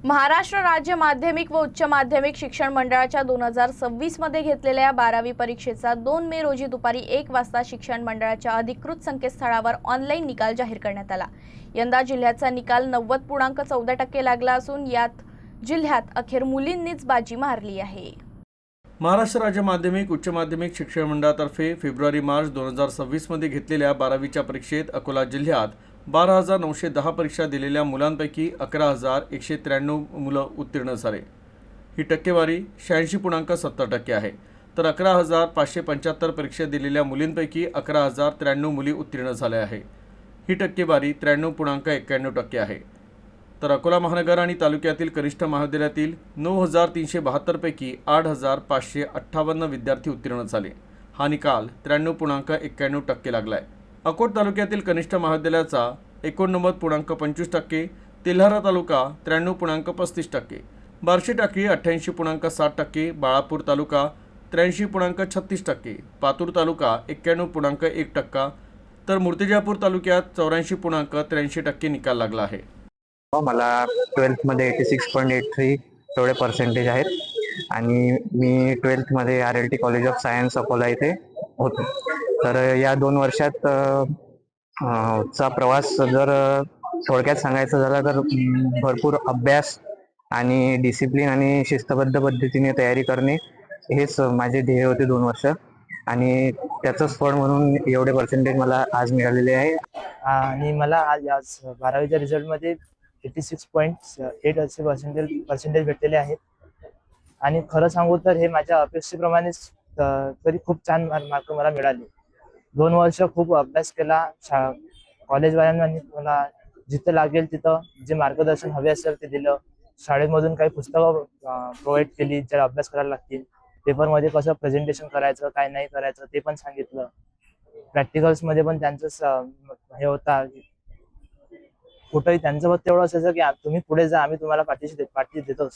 महाराष्ट्र राज्य माध्यमिक व उच्च माध्यमिक शिक्षण मंडळाच्या 2026 मध्ये घेतलेल्या 12वी परीक्षेचा 2 मे रोजी दुपारी 1 वाजता शिक्षण मंडळाच्या अधिकृत संकेतस्थळावर ऑनलाईन निकाल जाहीर करण्यात आला। यंदा जिल्ह्याचा निकाल 90.14% लागला असून यात जिल्ह्यात अखेर मुलींनीच बाजी मारली आहे। महाराष्ट्र राज्य माध्यमिक उच्च माध्यमिक शिक्षण मंडळातर्फे फेब्रुवारी-मार्च 2026 मध्ये घेतलेल्या 12वीच्या परीक्षेत अकोला जिल्ह्यात 12,910 परीक्षा दिलेल्या मुलांपैकी 11,193 मुलं उत्तीर्ण झाले। ही टक्केवारी 86.70% आहे। तर 11,575 परीक्षा दिलेल्या मुलींपैकी 11,093 मुली उत्तीर्ण झाल्या आहे। ही टक्केवारी 93.91% आहे। तर अकोला महानगर आणि तालुक्यातील कनिष्ठ महाविद्यालयातील 9,372 पैकी 8,558 विद्यार्थी उत्तीर्ण झाले। हा निकाल 93.91% लागलाय। अकोट तालुक्यातील कनिष्ठ महाविद्यालयाचा 89.25%, तेल्हारा तालुका 93.35%, बार्शी टाकळी 88.60%, बाळापूर तालुका 83.36%, पातूर तालुका 91.1%, तर मूर्तिजापूर तालुक्यात 84.83% निकाल लागला आहे। मला 12th मध्ये 86.83 तेवढे पर्सेंटेज आहेत आणि मी 12th मध्ये RLT college of science Akola इथे होतो। तर या 2 वर्षात चा प्रवास जर थोडक्यात सांगायचं झालं तर भरपूर अभ्यास आणि डिसिप्लिन आणि शिस्तबद्ध पद्धतीने तयारी करणे हेच माझे ध्येय होते 2 वर्ष आणि त्याचंच फळ म्हणून एवढे पर्सेंटेज मला आज मिळालेले आहे। आणि मला आज 12वीच्या रिझल्टमध्ये 86.8 असे पर्सेंटेज भेटलेले आहेत आणि खरं सांगू तर हे माझ्या अपेक्षेप्रमाणेच तरी खूप छान मार्क मला मिळाले। 2 वर्ष खूप अभ्यास केला, कॉलेजवाल्यांनी मला जिथं लागेल तिथं जे मार्गदर्शन हवे असेल ते दिलं। शाळेमधून काही पुस्तकं प्रोव्हाइड केली ज्याला अभ्यास करायला लागतील। पेपरमध्ये कसं प्रेझेंटेशन करायचं काय नाही करायचं ते पण सांगितलं। प्रॅक्टिकल्समध्ये पण त्यांचं हे होता कुठंही त्यांचं मत तेवढं असायचं की तुम्ही पुढे जा, आम्ही तुम्हाला पाठीशी देतोच।